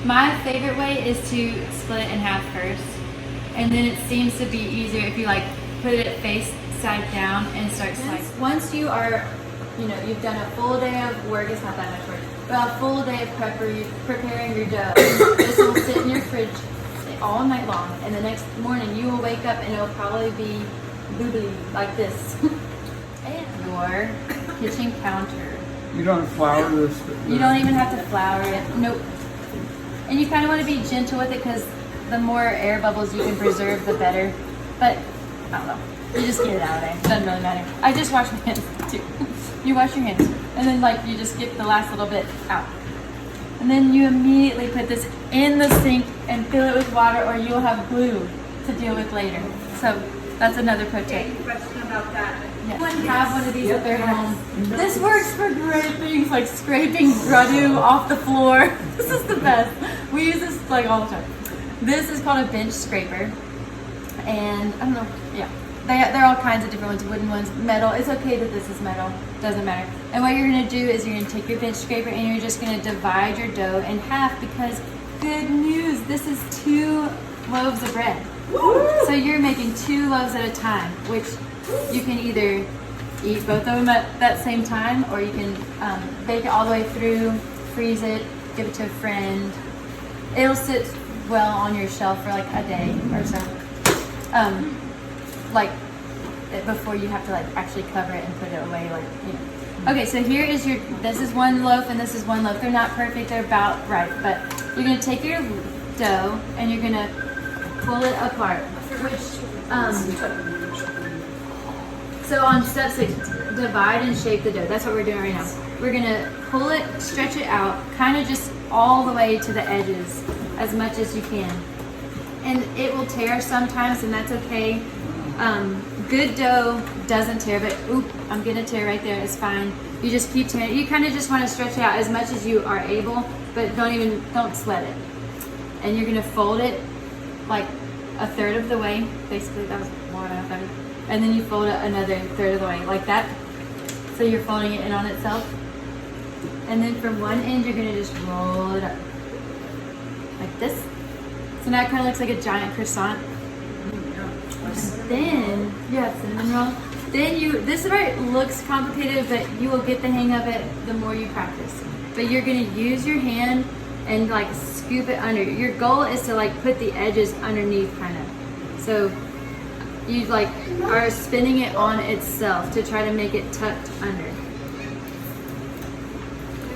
My favorite way is to split it in half first, and then it seems to be easier if you like put it face side down and start slicing. Once you are, you've done a full day of work, it's not that much work, but a full day of preparing your dough. This will sit in your fridge all night long, and the next morning you will wake up and it will probably be boobly like this. And your kitchen counter. You don't flour this? You don't even have to flour it. Nope. And you kind of want to be gentle with it because the more air bubbles you can preserve, the better. But, I don't know. You just get it out of there. It doesn't really matter. I just wash my hands, too. You wash your hands. And then, you just get the last little bit out. And then you immediately put this in the sink and fill it with water, or you'll have glue to deal with later. So, that's another pro tip. Any question about that? Anyone have one of these at their home? This works for great things like scraping Sourdough off the floor. This is the best. We use this all the time. This is called a bench scraper, and I don't know. Yeah, they're all kinds of different ones. Wooden ones, metal. It's okay that this is metal. Doesn't matter. And what you're gonna do is you're gonna take your bench scraper and you're just gonna divide your dough in half because good news. This is 2 loaves of bread. So you're making 2 loaves at a time, which you can either eat both of them at that same time, or you can bake it all the way through, freeze it, give it to a friend. It'll sit well on your shelf for a day or so. Before you have to actually cover it and put it away, Okay, so here is this is 1 loaf and this is 1 loaf. They're not perfect, they're about right, but you're gonna take your dough and you're gonna pull it apart, so on step 6, divide and shape the dough. That's what we're doing right now. We're gonna pull it, stretch it out, kind of just all the way to the edges as much as you can. And it will tear sometimes, and that's okay. Good dough doesn't tear, but oop, I'm gonna tear right there, it's fine. You just keep tearing. You kind of just wanna stretch it out as much as you are able, but don't sweat it. And you're gonna fold it like a third of the way. Basically, that was more than a third. And then you fold it another third of the way, like that. So you're folding it in on itself. And then from one end, you're gonna just roll it up. Like this. So now it kind of looks like a giant croissant. Then, you have cinnamon roll. Then this part looks complicated, but you will get the hang of it the more you practice. But you're gonna use your hand and scoop it under. Your goal is to put the edges underneath kind of. So you are spinning it on itself to try to make it tucked under.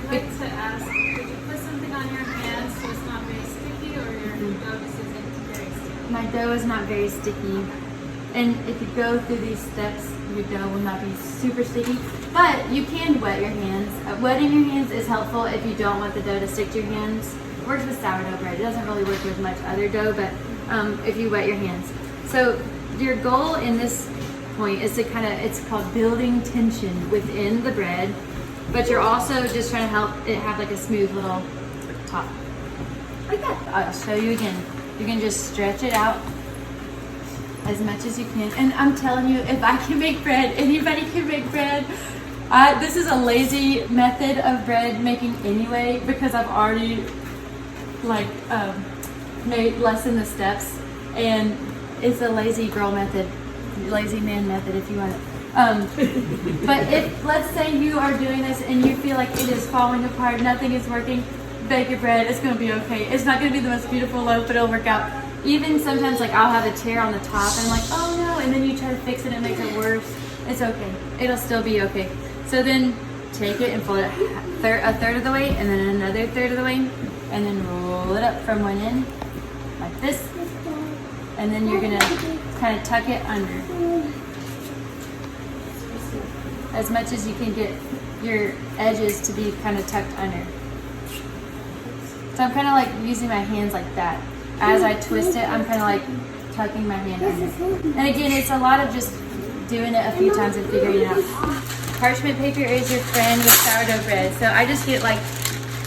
I'd like to ask, did you put something on your hands so it's not very sticky, or your dough just isn't very sticky? My dough is not very sticky. And if you go through these steps, your dough will not be super sticky. But you can wet your hands. Wetting your hands is helpful if you don't want the dough to stick to your hands. It works with sourdough bread. It doesn't really work with much other dough, but if you wet your hands. So your goal in this point is to it's called building tension within the bread, but you're also just trying to help it have a smooth little top. Like that. I'll show you again. You can just stretch it out as much as you can. And I'm telling you, if I can make bread, anybody can make bread. This is a lazy method of bread making anyway, because I've already lessened the steps, and it's a lazy girl method, lazy man method if you want it. But if, let's say you are doing this and you feel like it is falling apart, nothing is working, bake your bread, it's gonna be okay. It's not gonna be the most beautiful loaf, but it'll work out. Even sometimes I'll have a tear on the top and I'm like, oh no, and then you try to fix it and it makes it worse. It's okay, it'll still be okay. So then take it and fold it a third of the way, and then another third of the way, and then roll it up from one end, like this. And then you're gonna kind of tuck it under. As much as you can get your edges to be kind of tucked under. So I'm kind of using my hands like that. As I twist it, I'm kind of tucking my hand under. And again, it's a lot of just doing it a few times and figuring it out. Parchment paper is your friend with sourdough bread. So I just get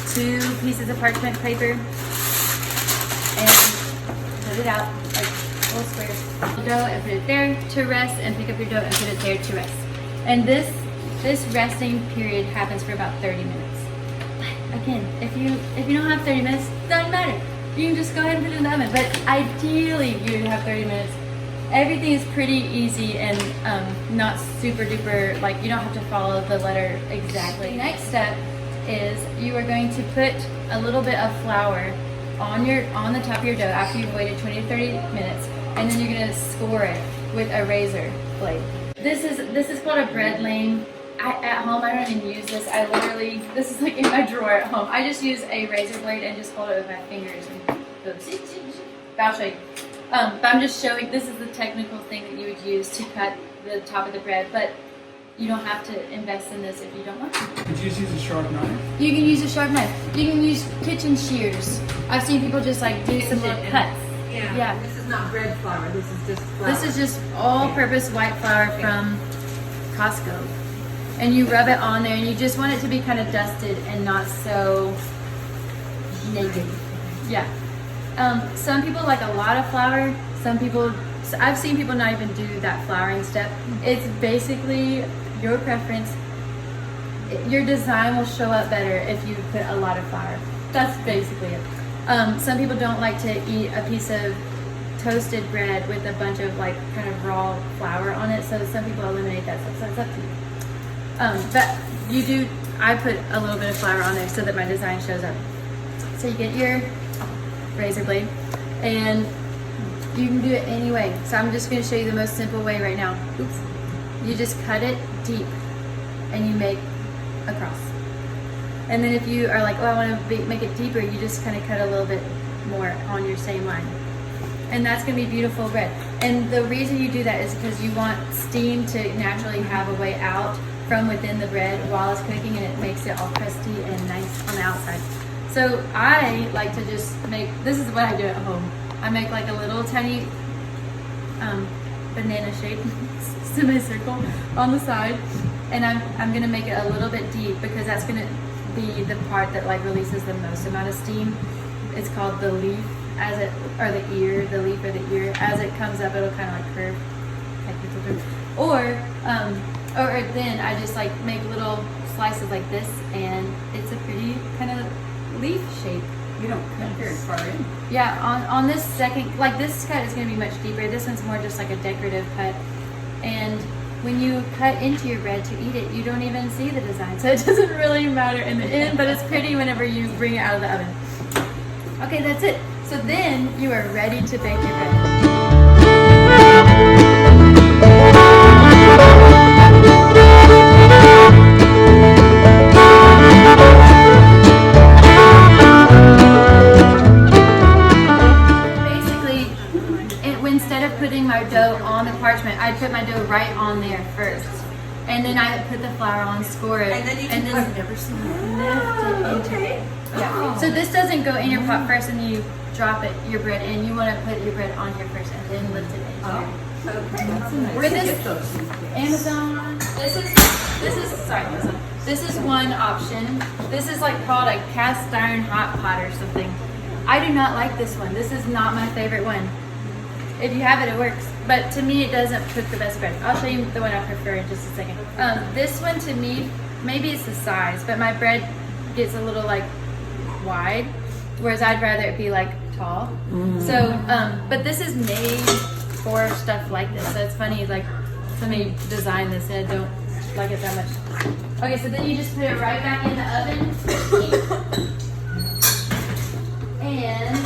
2 pieces of parchment paper and put it out little squares. Dough and put it there to rest, and pick up your dough and put it there to rest. And this resting period happens for about 30 minutes. But again, if you don't have 30 minutes, doesn't matter. You can just go ahead and put it in the oven. But ideally, you would have 30 minutes. Everything is pretty easy and not super duper, like you don't have to follow the letter exactly. The next step is you are going to put a little bit of flour on the top of your dough after you've waited 20 to 30 minutes, and then you're going to score it with a razor blade. This is called a bread lane. At home, I don't even use this. This is like in my drawer at home. I just use a razor blade and just hold it with my fingers and oops. I'll show you. But I'm just showing, this is the technical thing that you would use to cut the top of the bread, but you don't have to invest in this if you don't want to. Could you just use a sharp knife? You can use a sharp knife. You can use kitchen shears. I've seen people just like do some little cuts. Yeah. This is not bread flour. This is just flour. This is just all-purpose white flour from Costco. And you rub it on there, and you just want it to be kind of dusted and not so naked. Yeah. Some people like a lot of flour. I've seen people not even do that flouring step. It's basically your preference. Your design will show up better if you put a lot of flour. That's basically it. Some people don't like to eat a piece of toasted bread with a bunch of like kind of raw flour on it, so some people eliminate that stuff, so it's up to you. But you do, I put a little bit of flour on there so that my design shows up. So you get your razor blade, and you can do it any way. So I'm just going to show you the most simple way right now. Oops. You just cut it deep, and you make a cross. And then if you are like, oh, I want to make it deeper, you just kind of cut a little bit more on your same line. And that's going to be beautiful bread. And the reason you do that is because you want steam to naturally have a way out from within the bread while it's cooking, and it makes it all crusty and nice on the outside. So I like to just make, this is what I do at home. I make like a little tiny banana shape semicircle on the side, and I'm gonna make it a little bit deep because that's gonna be the part that like releases the most amount of steam. It's called the leaf, the leaf or the ear. As it comes up, it'll kind of like curve, or then I just like make little slices like this, and it's a pretty kind of leaf shape. You don't cut very far in. Yeah, on this second, like this cut is going to be much deeper. This one's more just like a decorative cut. And when you cut into your bread to eat it, you don't even see the design. So it doesn't really matter in the end, but it's pretty whenever you bring it out of the oven. Okay, that's it. So then you are ready to bake your bread. My dough on the parchment, I put my dough right on there first, and then I put the flour on, score it, And then you can I've never seen that. lift it into it. Yeah. So this doesn't go in your pot first, and then you drop your bread in. You want to put your bread on here first, and then lift it into your. Okay, that's nice. Where Where this- get those? Amazon. This is one option. This is like called a cast iron hot pot or something. I do not like this one. This is not my favorite one. If you have it, it works. But to me, it doesn't cook the best bread. I'll show you the one I prefer in just a second. This one to me, maybe it's the size, but my bread gets a little like wide, whereas I'd rather it be like tall. So, but this is made for stuff like this. So it's funny, like somebody designed this and I don't like it that much. Okay, so then you just put it right back in the oven. And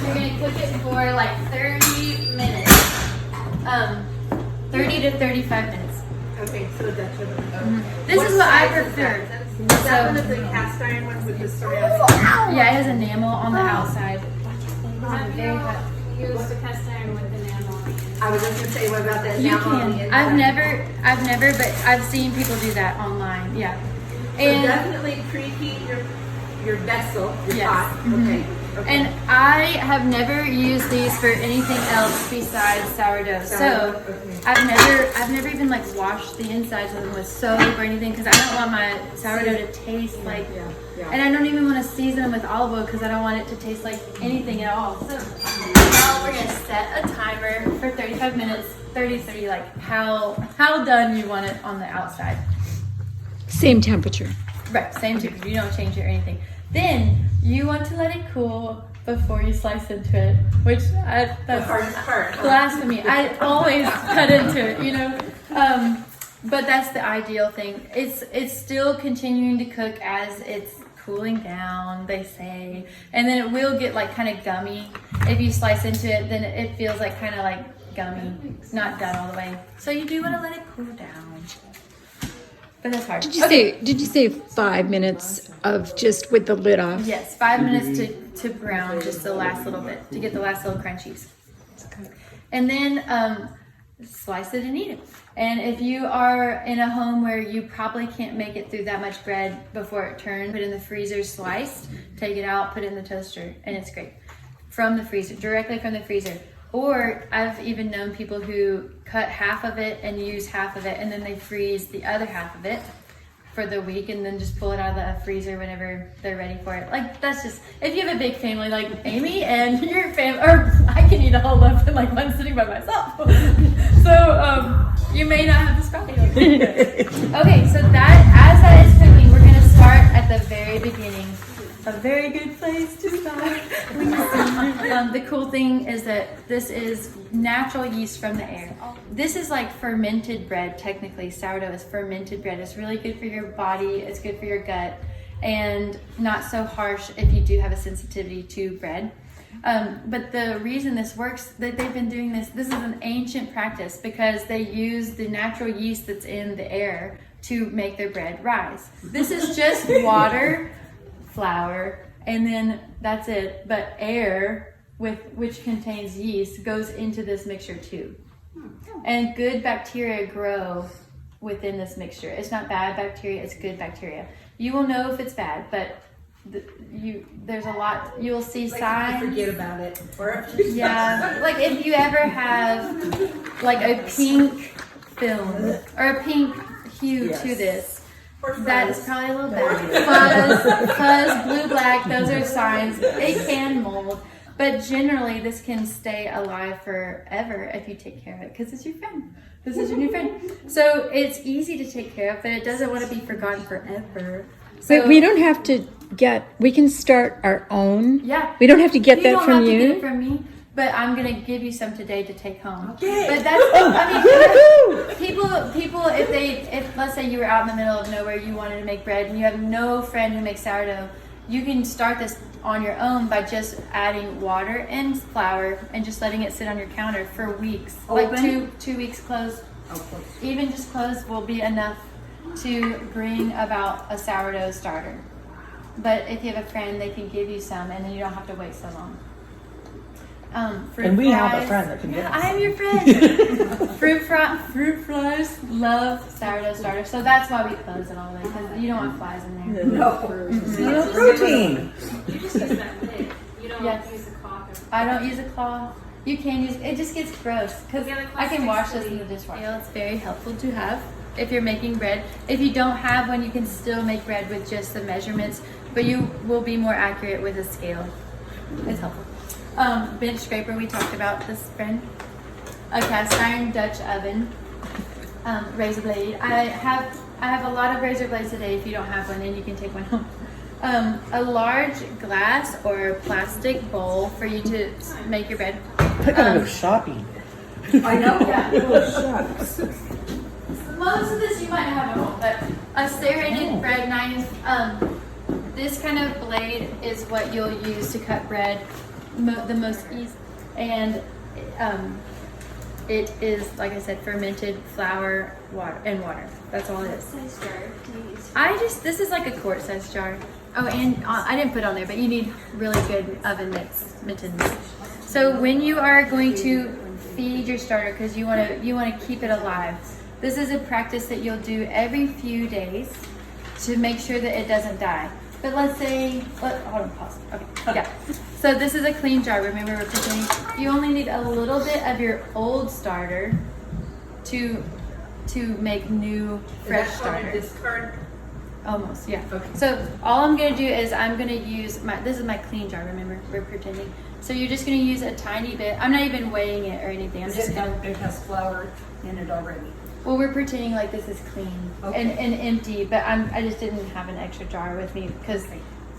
you're gonna cook it for like 30 minutes. 30 to 35 minutes. Okay, so that's your okay. This is what I prefer. Is that one of the cast iron ones with the ceramic? Yeah, it has enamel on the outside. Have you used the cast iron with enamel? I was just gonna say, what about that? You enamel on the can. inside? I've never, but I've seen people do that online. Yeah. So And definitely preheat your vessel, your Yes. pot. Okay. Okay. and I have never used these for anything else besides sourdough. So Okay. I've never even like washed the insides of them with soap or anything because I don't want my sourdough to taste like. Yeah. And I don't even want to season them with olive oil because I don't want it to taste like anything at all. So now we're gonna set a timer for 35 minutes. 30, like how done you want it on the outside. Same temperature. Right, same too, because you don't change it or anything. Then you want to let it cool before you slice into it, which that's The hardest part. blasphemy. I always cut into it, you know. But that's the ideal thing. It's still continuing to cook as it's cooling down, they say, and then it will get like kind of gummy. If you slice into it, then it feels like kind of like gummy. It's not done all the way. So you do want to let it cool down. But that's hard. Did you say 5 minutes of just with the lid off? Yes, 5 minutes to brown just the last little bit, to get the last little crunchies. And then slice it and eat it. And if you are in a home where you probably can't make it through that much bread before it turns, put it in the freezer sliced, take it out, put it in the toaster, and it's great. From the freezer, directly from the freezer. Or I've even known people who cut half of it and use half of it, and then they freeze the other half of it for the week, and then just pull it out of the freezer whenever they're ready for it. Like, that's just, if you have a big family like Amy and your family, or I can eat a whole loaf in like one sitting by myself. So you may not have this problem. Okay, so as that is cooking, we're gonna start at the very beginning. A very good place to start. The cool thing is that this is natural yeast from the air. This is like fermented bread, technically. Sourdough is fermented bread. It's really good for your body, it's good for your gut, and not so harsh if you do have a sensitivity to bread. But the reason this works, that they've been doing this is an ancient practice because they use the natural yeast that's in the air to make their bread rise. This is just water, flour, and then that's it. But air, which contains yeast, goes into this mixture too. And good bacteria grow within this mixture. It's not bad bacteria, it's good bacteria. You will know if it's bad, but there's a lot, you'll see signs. You forget about it. Or Yeah, like if you ever have like a pink film or a pink hue to this, that is probably a little bad. Fuzz, blue, black, those are signs. It can mold, but generally this can stay alive forever if you take care of it because it's your friend. This is your new friend. So it's easy to take care of, but it doesn't want to be forgotten forever. So, But we don't have to we can start our own. Yeah. We don't have to get that from You don't have to you. get it from me, but I'm going to give you some today to take home. Okay. But that's, I mean, people, if let's say you were out in the middle of nowhere, you wanted to make bread and you have no friend who makes sourdough, you can start this on your own by just adding water and flour and just letting it sit on your counter for weeks. Like Open? two weeks closed. Okay. Even just closed will be enough to bring about a sourdough starter. But if you have a friend, they can give you some, and then you don't have to wait so long. Fruit And we have a flies. friend that can give us I am your friend. Fruit flies love sourdough starter, so that's why we close it all the way because you don't want flies in there. No. protein. You just use that lid. You don't Yes. use a cloth. I don't use a cloth. You can use it. Just gets gross because Yeah, the I can cloth wash sticks this in to the the- dishwasher. It's very helpful to have if you're making bread. If you don't have one, you can still make bread with just the measurements, but you will be more accurate with a scale. It's helpful. Bench scraper, we talked about this friend. A cast iron Dutch oven. Razor blade. I have a lot of razor blades today. If you don't have one, then you can take one home. A large glass or plastic bowl for you to make your bread. I gotta go shopping. I know. Yeah. Oh, shucks. Most of this you might have at home, but a serrated bread knife. This kind of blade is what you'll use to cut bread the most easy, and it is, like I said, fermented flour, water, and water. That's all it is. Size jar do you use? This is like a quart-sized jar. Oh, and I didn't put on there, but you need really good oven mittens. So when you are going to feed your starter, because you want to keep it alive, this is a practice that you'll do every few days to make sure that it doesn't die. But let's say, hold on, pause. Okay, yeah. So this is a clean jar. Remember, we're pretending you only need a little bit of your old starter to make new fresh starter. Discard. Almost, yeah. Okay. So all I'm gonna do is I'm gonna use this is my clean jar. Remember, we're pretending. So you're just gonna use a tiny bit. I'm not even weighing it or anything. I'm just gonna. It has flour in it already. Well, we're pretending like this is clean and empty, but I just didn't have an extra jar with me because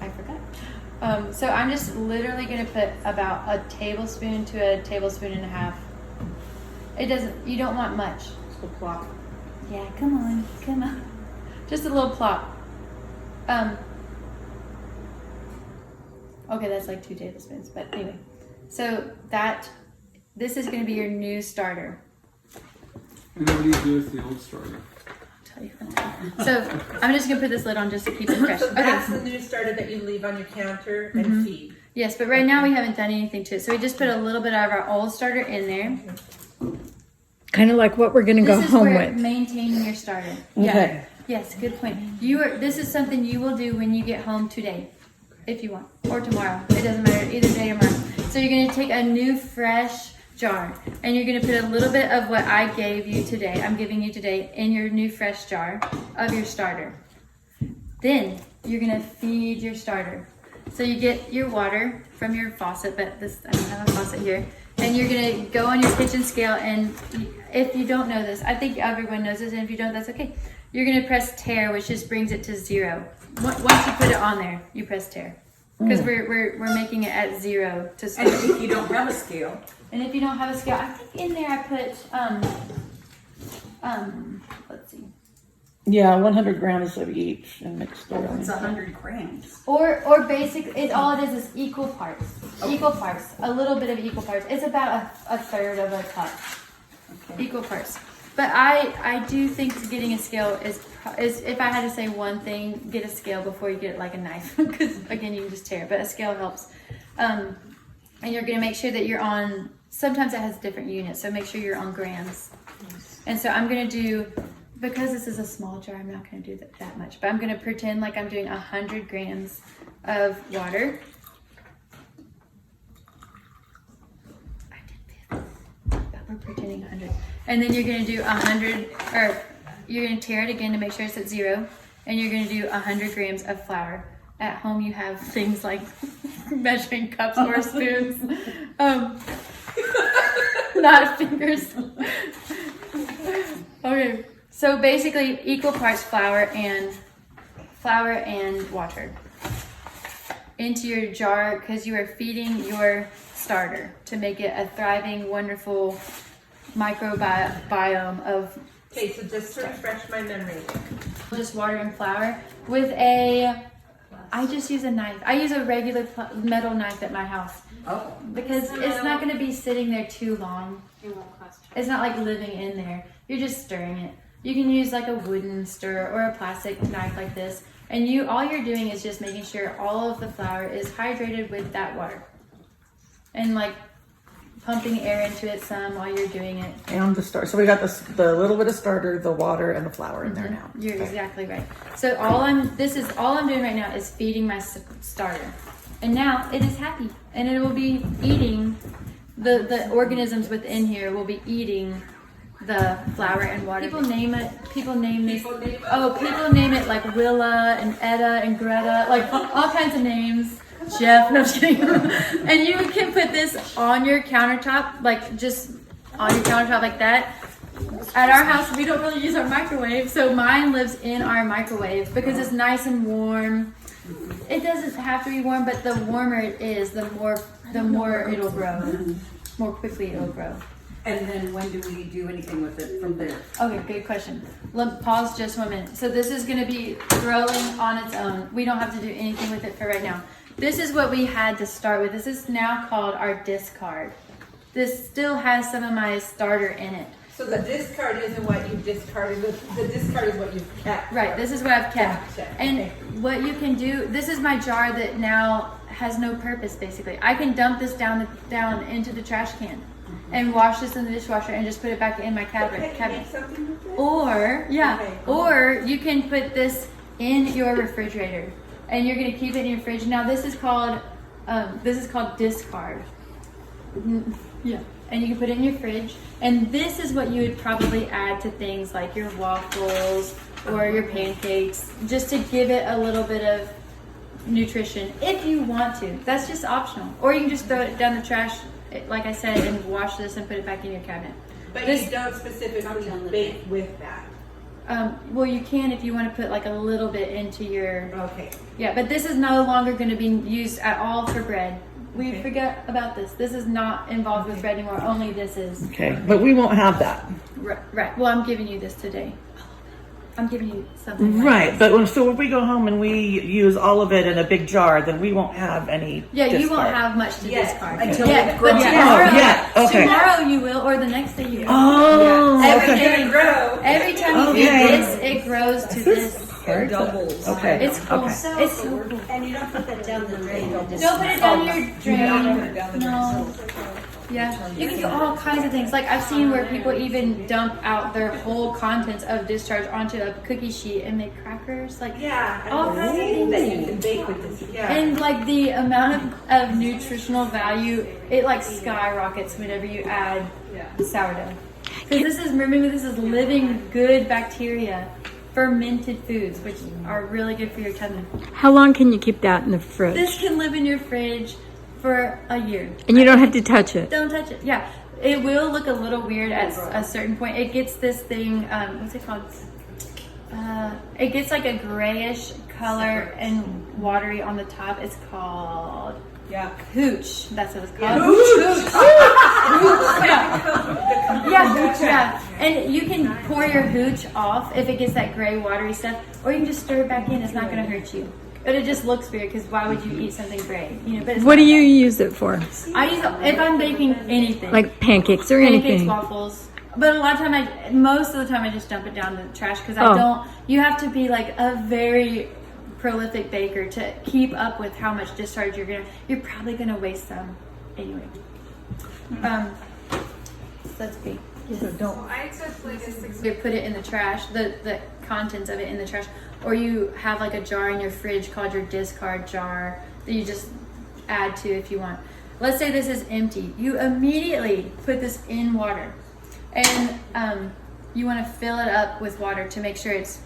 I forgot. So I'm just literally gonna put about a tablespoon to a tablespoon and a half. You don't want much. So plop. Yeah, come on. Just a little plop. Okay, that's like 2 tablespoons, but anyway. So this is gonna be your new starter. And then what do you do with the old starter? I'll tell you. So I'm just gonna put this lid on just to keep it fresh. So that's Okay. the new starter that you leave on your counter and feed. Yes, but right now we haven't done anything to it. So we just put a little bit of our old starter in there. Kind of like what we're going to go This is home where with. maintaining your starter. Okay. Yes, good point. This is something you will do when you get home today, if you want, or tomorrow. It doesn't matter, either day or tomorrow. So you're gonna take a new fresh jar, and you're gonna put a little bit of what I gave you today. I'm giving you today in your new fresh jar of your starter. Then you're gonna feed your starter. So you get your water from your faucet, but I don't have a faucet here. And you're gonna go on your kitchen scale, and if you don't know this, I think everyone knows this, and if you don't, that's okay. You're gonna press tare, which just brings it to 0. Once you put it on there, you press tare. Because we're making it at 0 to start. And if you don't have a scale, And if you don't have a scale, I think in there I put let's see. Yeah, 100 grams of each and mixed it. it's 100 grams. Or basic, all it is equal parts. Equal parts. A little bit of equal parts. It's about a third of a cup. Okay. Equal parts. But I do think getting a scale is if I had to say one thing, get a scale before you get like a knife. Because again, you can just tear it. But a scale helps. And you're going to make sure that you're on, sometimes it has different units. So make sure you're on grams. And so I'm going to do, because this is a small jar, I'm not going to do that much. But I'm going to pretend like I'm doing 100 grams of water. I did 50, but we're pretending 100. And then you're going to do 100, or you're going to tear it again to make sure it's at 0. And you're going to do 100 grams of flour. At home you have things like measuring cups or spoons. Not fingers. Okay. So basically equal parts flour and water into your jar, because you are feeding your starter to make it a thriving, wonderful microbiome of. Okay, so just to refresh my memory. Just water and flour with I just use a knife. I use a regular metal knife at my house Oh. because it's not going to be sitting there too long. It won't cost you. It's not like living in there. You're just stirring it. You can use like a wooden stir or a plastic knife like this. And all you're doing is just making sure all of the flour is hydrated with that water. And like pumping air into it some while you're doing it. And the starter. So we got the little bit of starter, the water, and the flour in there now. You're exactly right. So this is all I'm doing right now is feeding my starter. And now it is happy. And it will be eating, the organisms within here will be eating the flour and water. People name this. People name it like Willa and Etta and Greta, like all kinds of names. Jeff, no, I'm just kidding. And you can put this on your countertop, like just on your countertop like that. At our house, we don't really use our microwave, so mine lives in our microwave because it's nice and warm. It doesn't have to be warm, but the warmer it is, the more it'll grow. More quickly it'll grow. And then when do we do anything with it from there? Okay, good question. Pause just 1 minute. So this is going to be growing on its own. We don't have to do anything with it for right now. This is what we had to start with. This is now called our discard. This still has some of my starter in it. So the discard isn't what you discarded. The discard is what you've kept. Right, this is what I've kept. Gotcha. And what you can do, this is my jar that now has no purpose basically. I can dump this down into the trash can and wash this in the dishwasher and just put it back in my cabinet. Make something with it? Or, yeah, Okay. or you can put this in your refrigerator and you're gonna keep it in your fridge. Now this is called discard. Yeah. And you can put it in your fridge. And this is what you would probably add to things like your waffles or your pancakes, just to give it a little bit of nutrition if you want to. That's just optional. Or you can just throw it down the trash, like I said, and wash this and put it back in your cabinet. But This- you don't specifically bake with that. Well, you can if you want to put like a little bit into your. Okay. Yeah, but this is no longer going to be used at all for bread. We Okay. forget about this. This is not involved with bread anymore. Only this is. Okay, but we won't have that. Right. Well, I'm giving you this today. I'm giving you something. like Right, this. but so if we go home and we use all of it in a big jar, then we won't have any. Yeah, you won't discard. have much to Yes, discard. until yeah, it but grows. tomorrow, Oh, yeah, okay. tomorrow you will, or the next day you will. Oh, Every okay. day, grow. every time you Okay. do this, it grows to this. Very doubles. Okay. It's cool. Okay. It's so cool. And you don't put that down the drain. Don't put it down your drain. No. Yeah, you can do all kinds of things. Like I've seen where people even dump out their whole contents of discharge onto a cookie sheet and make crackers. Like Yeah. all kinds of things. that you can bake with this. Yeah. And like the amount of nutritional value, it like skyrockets whenever you add sourdough. Because this is, remember, this is living good bacteria, fermented foods, which are really good for your tummy. How long can you keep that in the fridge? This can live in your fridge for a year. And you don't have to touch it. Don't touch it. Yeah, it will look a little weird at a certain point. It gets this thing. What's it called? It gets like a grayish color and watery on the top. It's called hooch. That's what it's called. Yeah. And you can pour your hooch off if it gets that gray watery stuff, or you can just stir it back in. It's not going to hurt you. But it just looks weird because why would you eat something gray? You know. But it's What not do you that. use it for? I use it if I'm baking anything. Like pancakes or pancakes, anything? waffles. But a lot of time, most of the time, I just dump it down the trash because I Oh. don't. You have to be like a very prolific baker to keep up with how much discharge you're probably gonna waste some anyway. Let's be. So I took like a 6 You put it in the trash, the contents of it in the trash, or you have like a jar in your fridge called your discard jar that you just add to if you want. Let's say this is empty. You immediately put this in water, and you want to fill it up with water to make sure it's.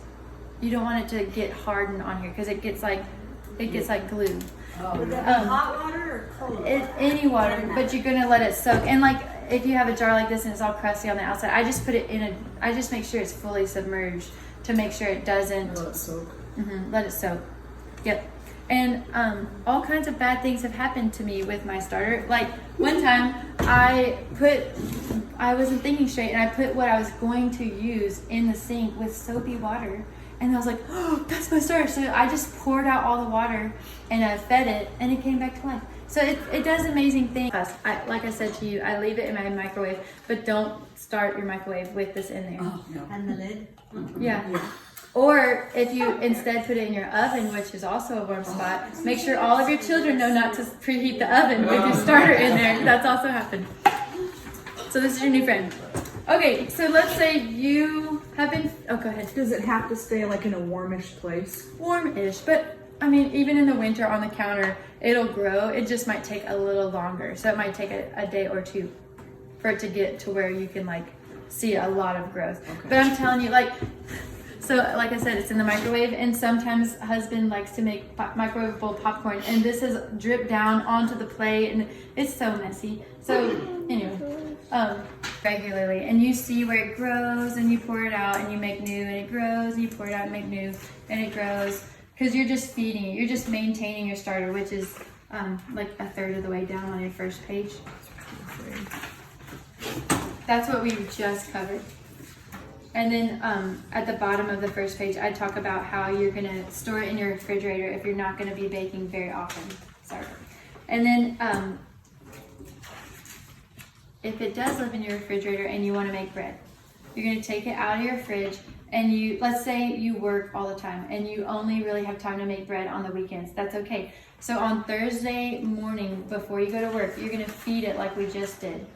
You don't want it to get hardened on here because it gets like glue. Would that be hot water or cold water? Any water, but you're gonna let it soak. And like if you have a jar like this and it's all crusty on the outside, I just put it in I just make sure it's fully submerged to make sure it doesn't. Let it soak. Let it soak. Yep. And all kinds of bad things have happened to me with my starter. Like one time I wasn't thinking straight and I put what I was going to use in the sink with soapy water. And I was like, oh, that's my starter. So I just poured out all the water and I fed it and it came back to life. So it does amazing things. Like I said to you, I leave it in my microwave, but don't start your microwave with this in there. Oh, no. And the lid? Yeah. Or if you instead put it in your oven, which is also a warm spot, make sure all of your children know not to preheat the oven with your starter in there. That's also happened. So this is your new friend. Okay, so let's say you have been, oh, go ahead. Does it have to stay like in a warmish place? Warm-ish, but I mean, even in the winter on the counter, it'll grow. It just might take a little longer. So it might take a day or two for it to get to where you can like see a lot of growth. Okay. But I'm telling you, like I said, it's in the microwave, and sometimes husband likes to make microwavable popcorn, and this has dripped down onto the plate, and it's so messy. So anyway, regularly, and you see where it grows, and you pour it out, and you make new, and it grows, and you pour it out and make new, and it grows, because you're just feeding it. You're just maintaining your starter, which is like a third of the way down on your first page. That's what we just covered. And then at the bottom of the first page, I talk about how you're gonna store it in your refrigerator if you're not gonna be baking very often. Sorry. And then if it does live in your refrigerator and you wanna make bread, you're gonna take it out of your fridge and let's say you work all the time and you only really have time to make bread on the weekends. That's okay. So on Thursday morning before you go to work, you're gonna feed it like we just did.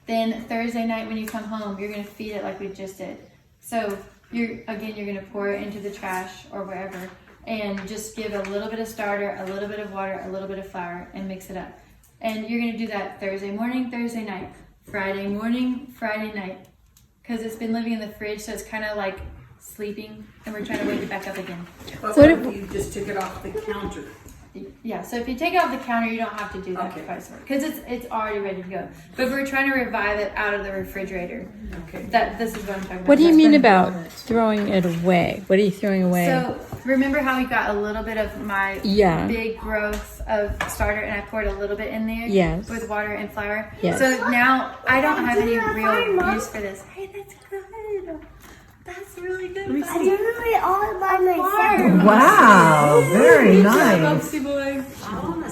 Then Thursday night when you come home, you're gonna feed it like we just did. So you're gonna pour it into the trash or wherever and just give a little bit of starter, a little bit of water, a little bit of flour, and mix it up. And you're gonna do that Thursday morning, Thursday night, Friday morning, Friday night. Because it's been living in the fridge, so it's kind of like sleeping, and we're trying to wake it back up again. But what if you just took it off the counter? Yeah, so if you take it off the counter, you don't have to do that Okay. twice because it's already ready to go. But we're trying to revive it out of the refrigerator. Okay. This is what I'm talking about. What do you mean about throwing it away? What are you throwing away? So remember how we got a little bit of my Yeah. big growth of starter and I poured a little bit in there Yes. with water and flour? Yes. So now I don't have any real use for this. Hey, that's good. That's really good. I do it all by myself. Wow, very nice.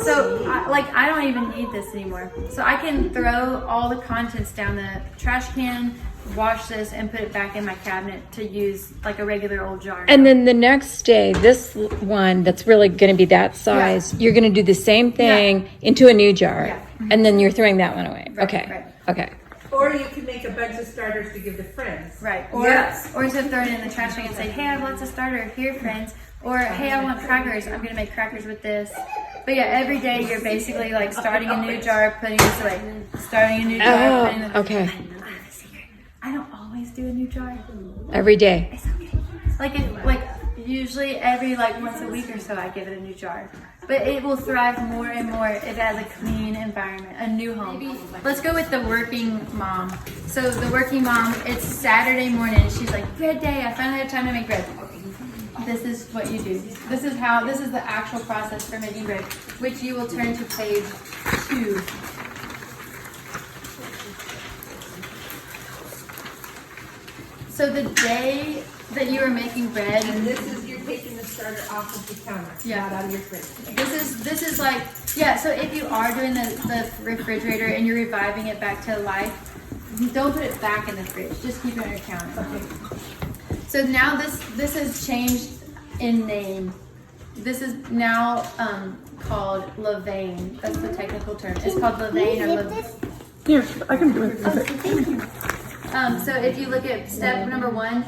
So, I don't even need this anymore. So I can throw all the contents down the trash can, wash this, and put it back in my cabinet to use like a regular old jar. And then the next day, this one that's really going to be that size, you're going to do the same thing into a new jar, Yeah. and then you're throwing that one away. Right, Okay. right. Okay. Or you can make a bunch of starters to give to friends. Right. Or instead of throwing it in the trash, I can say, hey, I have lots of starter here, friends. Or, hey, I want crackers. I'm going to make crackers with this. But yeah, every day you're basically like starting a new jar, putting this away. Starting a new jar, putting it away. Okay. I have a secret. I don't always do a new jar. Every day. It's okay. Usually every once a week or so I give it a new jar. But it will thrive more and more if it has a clean environment, a new home. Let's go with the working mom. So the working mom, it's Saturday morning. She's like, bread day, I finally have time to make bread. This is what you do. This is the actual process for making bread, which you will turn to page 2. So the day that you are making bread, And this is, you're taking the starter off of the counter, Yeah. not out of your fridge. this is like, yeah, so if you are doing the refrigerator and you're reviving it back to life, don't put it back in the fridge. Just keep it on your counter. Okay. So now this has changed in name. This is now called levain. That's the technical term. It's called levain or levain. Here, I can do it. So if you look at step number 1,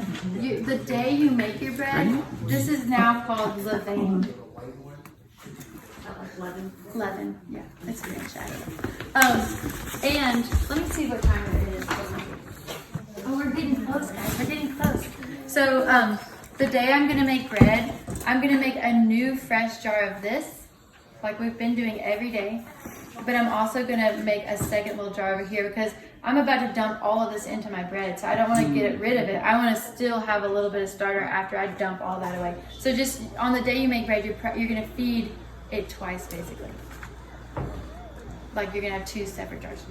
the day you make your bread, this is now called levain. Leaven, yeah, it's French. And let me see what time it is. Oh, we're getting close, guys. We're getting close. So the day I'm gonna make bread, I'm gonna make a new fresh jar of this, like we've been doing every day. But I'm also gonna make a second little jar over here because I'm about to dump all of this into my bread, so I don't want to get rid of it. I want to still have a little bit of starter after I dump all that away. So just on the day you make bread, you're gonna feed it twice, basically. Like you're gonna have 2 separate jars.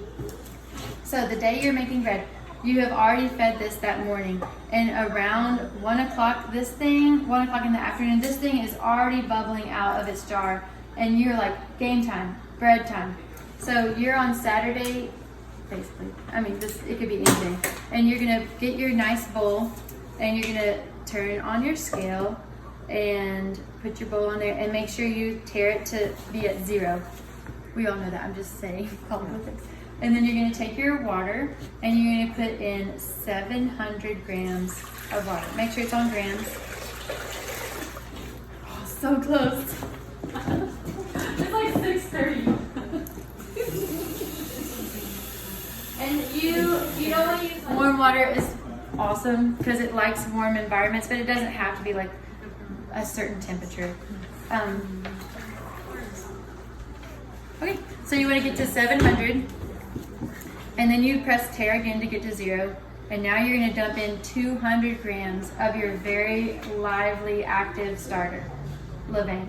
So the day you're making bread, you have already fed this that morning, and around 1 o'clock, 1 o'clock in the afternoon, this thing is already bubbling out of its jar, and you're like, game time, bread time. So you're on Saturday, basically. I mean, it could be any day. And you're gonna get your nice bowl, and you're gonna turn on your scale, and put your bowl on there, and make sure you tear it to be at 0. We all know that. I'm just saying politics. And then you're gonna take your water, and you're gonna put in 700 grams of water. Make sure it's on grams. Oh, so close. It's like 6:30. And you don't want to use warm water is awesome because it likes warm environments, but it doesn't have to be like a certain temperature. Okay, so you want to get to 700, and then you press tear again to get to 0, and now you're going to dump in 200 grams of your very lively, active starter, levain.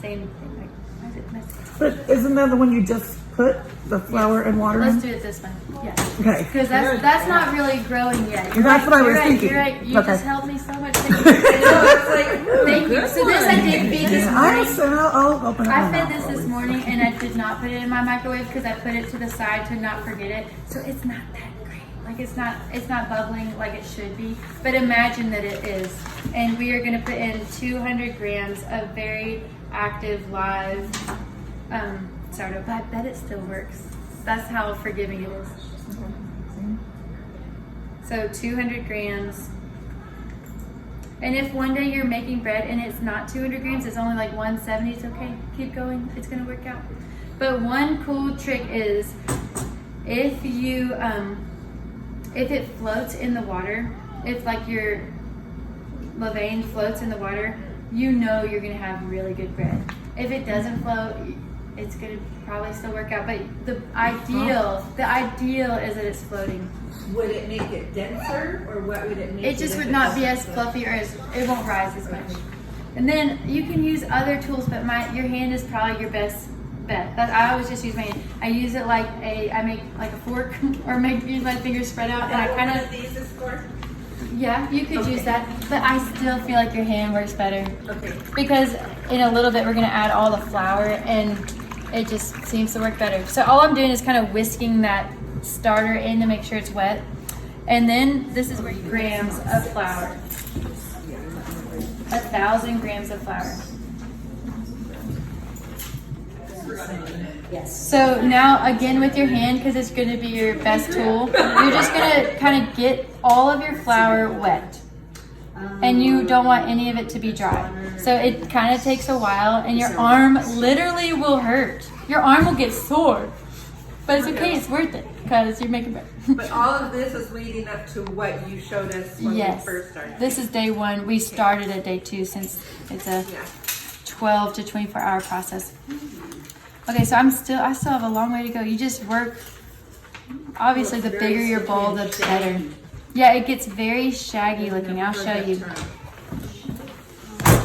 Same thing. Like, why is it messy? But isn't that the one you just put the flour and water Let's in? do it this one. Yeah. Okay. Because that's not really growing yet. You're That's right, what I was you're right, thinking. You're right. You Okay. just helped me so much. Thank you. Thank you. So this I did feed this morning. I'll open it I up. fed this morning and I did not put it in my microwave because I put it to the side to not forget it. So it's not that great. Like it's not bubbling like it should be. But imagine that it is. And we are going to put in 200 grams of very active live sourdough. But I bet it still works. That's how forgiving it is. So 200 grams. And if one day you're making bread and it's not 200 grams, it's only like 170, it's okay. Keep going, it's gonna work out. But one cool trick is if you, if it floats in the water, if like your levain floats in the water, you know you're gonna have really good bread. If it doesn't float, it's gonna probably still work out. But the ideal is that it's floating. Would it make it denser, or what would it make It just would not be as fluffy, or it won't rise as much. And then you can use other tools, but your hand is probably your best bet. I always just use my hand. I use it like I make like a fork, or use my fingers spread out, and I kind of. These is for? Yeah, you could use that, but I still feel like your hand works better. Okay. Because in a little bit we're gonna add all the flour, and it just seems to work better. So all I'm doing is kind of whisking that starter in to make sure it's wet. And then this is where grams of flour. 1,000 grams of flour. So now again with your hand, because it's going to be your best tool, you're just going to kind of get all of your flour wet. And you don't want any of it to be dry. So it kind of takes a while, and your arm literally will hurt. Your arm will get sore. But it's okay, it's worth it, because you're making bread. But all of this is leading up to what you showed us when we first started. This is day 1. We started at day 2 since it's a 12 to 24 hour process. Okay, so I still have a long way to go. You just work, obviously the bigger your bowl, the better. Yeah, it gets very shaggy looking. I'll show you.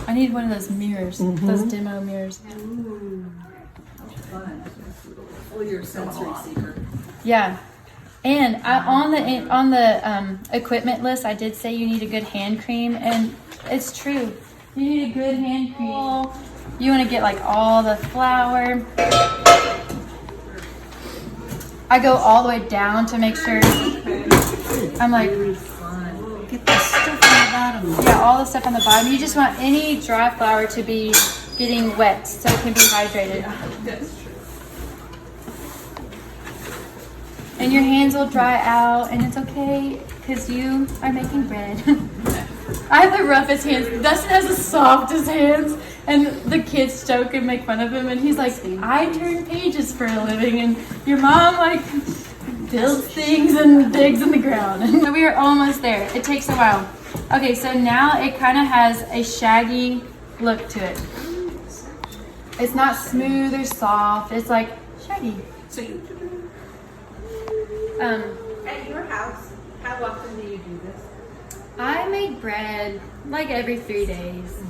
I need one of those mirrors, those demo mirrors. Oh, you're a sensory seeker. Yeah, and on the equipment list, I did say you need a good hand cream, and it's true. You need a good hand cream. You want to get like all the flour. I go all the way down to make sure. I'm like, Get the stuff on the bottom. yeah, all the stuff on the bottom. You just want any dry flour to be getting wet so it can be hydrated. And your hands will dry out, and it's okay because you are making bread. I have the roughest hands. Dustin has the softest hands, and the kids joke and make fun of him, and he's like, I turn pages for a living, and your mom like builds things and digs in the ground. So we are almost there. It takes a while. Okay, so now it kind of has a shaggy look to it. It's not smooth or soft. It's like shaggy. At your house, how often do you do this? I make bread like every 3 days,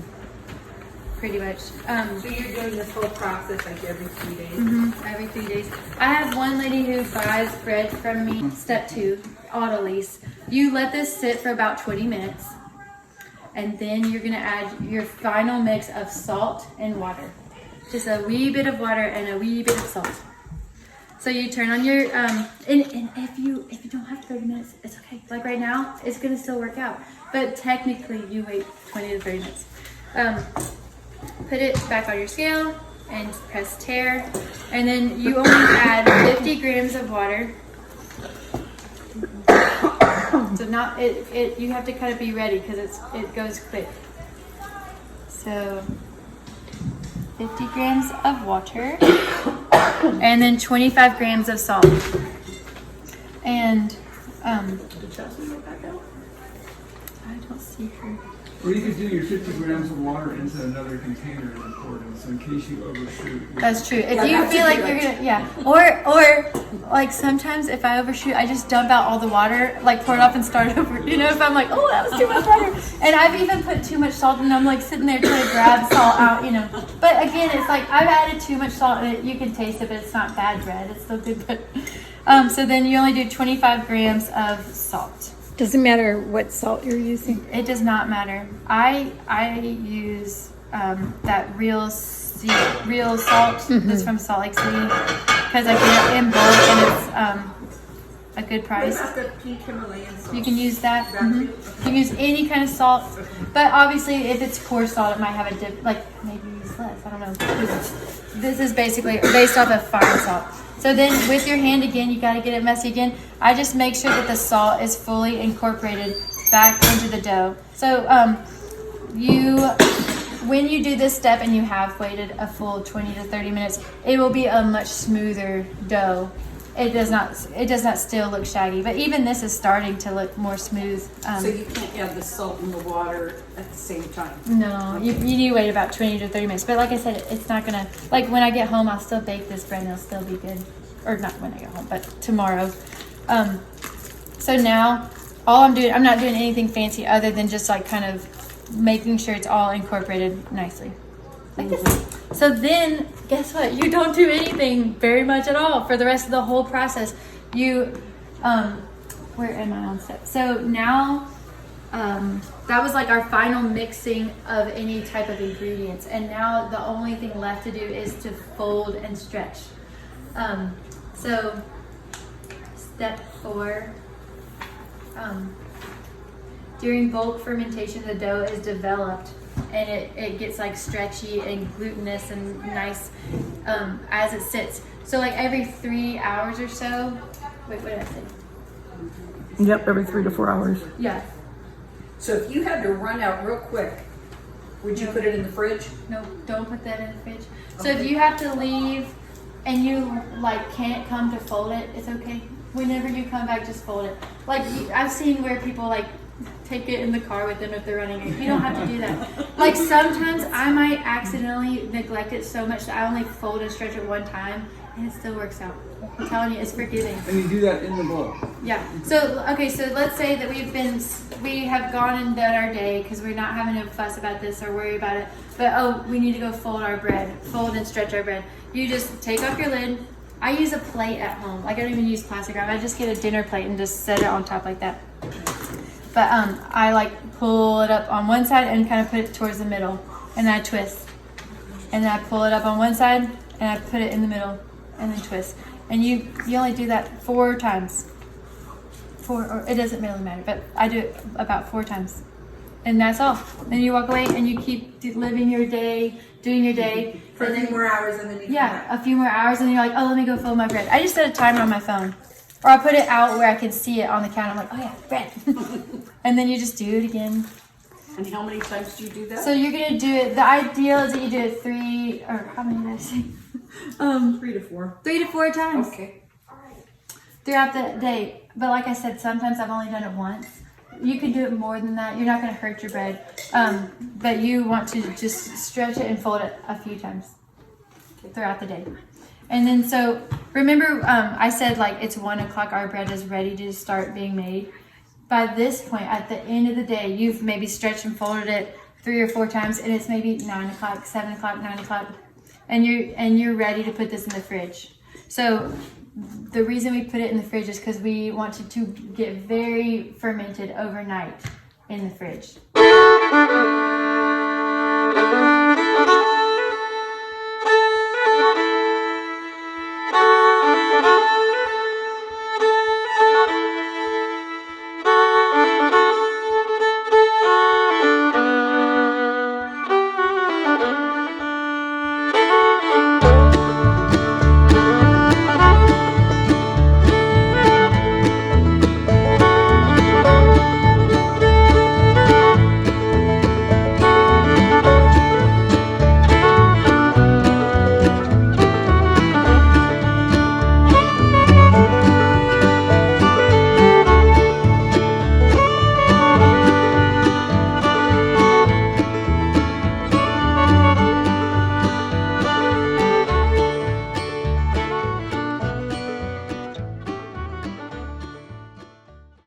pretty much. So you're doing this whole process like every 3 days? Every 3 days. I have one lady who buys bread from me. Step 2, auto lease. You let this sit for about 20 minutes, and then you're gonna add your final mix of salt and water. Just a wee bit of water and a wee bit of salt. So you turn on your, and if you don't have 30 minutes, it's okay. Like right now, it's gonna still work out. But technically, you wait 20 to 30 minutes. Put it back on your scale and press tare. And then you only add 50 grams of water. So not, you have to kind of be ready because it goes quick. So 50 grams of water. And then 25 grams of salt. And I don't see her. Or you could do your 50 grams of water into another container and pour it in, so in case you overshoot. That's true. If you feel like you're gonna, or like sometimes if I overshoot, I just dump out all the water, like pour it off and start over. You know, if I'm like, oh, that was too much water, and I've even put too much salt, and I'm like sitting there trying to grab salt out, you know. But again, it's like I've added too much salt, and you can taste it, but it's not bad bread. It's still good. But so then you only do 25 grams of salt. Doesn't matter what salt you're using. It does not matter. I use that real salt that's from Salt Lake City because I get it in bulk and it's a good price. What about the pink Himalayan salt? You can use that. You can use any kind of salt, but obviously if it's coarse salt, it might have a dip. Like maybe use less. I don't know. This is basically based off of fine salt. So then with your hand again, you got to get it messy again. I just make sure that the salt is fully incorporated back into the dough. So when you do this step and you have waited a full 20 to 30 minutes, it will be a much smoother dough. it does not still look shaggy. But even this is starting to look more smooth. So you can't add the salt and the water at the same time. No, you need to wait about 20 to 30 minutes. But like I said, it's not gonna, like when I get home, I'll still bake this bread and it'll still be good. Or not when I get home, but tomorrow. So now, I'm not doing anything fancy other than just like kind of making sure it's all incorporated nicely. Like this. So then, guess what? You don't do anything very much at all for the rest of the whole process. You, where am I on step? So now, that was like our final mixing of any type of ingredients. And now the only thing left to do is to fold and stretch. So step 4, during bulk fermentation, the dough is developed and it gets like stretchy and glutinous and nice as it sits. So like every 3 hours or so, wait, what did I say? Yep, every 3 to 4 hours. Yeah. So if you had to run out real quick, would you put it in the fridge? No, don't put that in the fridge. So if you have to leave and you like can't come to fold it, it's okay. Whenever you come back, just fold it. Like I've seen where people like take it in the car with them if they're running it. You don't have to do that. Like sometimes I might accidentally neglect it so much that I only fold and stretch it one time and it still works out. I'm telling you, it's forgiving. And you do that in the bowl. Yeah. So okay. So let's say that we have gone and done our day because we're not having a fuss about this or worry about it. But we need to go fold and stretch our bread. You just take off your lid. I use a plate at home. Like I don't even use plastic wrap. I just get a dinner plate and just set it on top like that. But I like pull it up on one side and kind of put it towards the middle, and then I twist, and then I pull it up on one side and I put it in the middle, and then twist. And you only do that 4 times. 4, or it doesn't really matter, but I do it about 4 times. And that's all. Then you walk away and you keep living your day, doing your day. For a few more hours and then you come back. Yeah, a few more hours and you're like, oh, let me go fold my bread. I just set a timer on my phone. Or I'll put it out where I can see it on the counter. I'm like, oh yeah, bread. And then you just do it again. And how many times do you do that? So you're going to do it, the ideal is that you do it 3, or how many did I say? 3 to 4. 3 to 4 times. Okay. Throughout the day. But like I said, sometimes I've only done it once. You can do it more than that. You're not going to hurt your bread. But you want to just stretch it and fold it a few times throughout the day. And then so remember I said like it's 1 o'clock, our bread is ready to start being made. By this point, at the end of the day, you've maybe stretched and folded it 3 or 4 times and it's maybe 9 o'clock, 7 o'clock, 9 o'clock. And you're ready to put this in the fridge. So the reason we put it in the fridge is because we want it to get very fermented overnight in the fridge.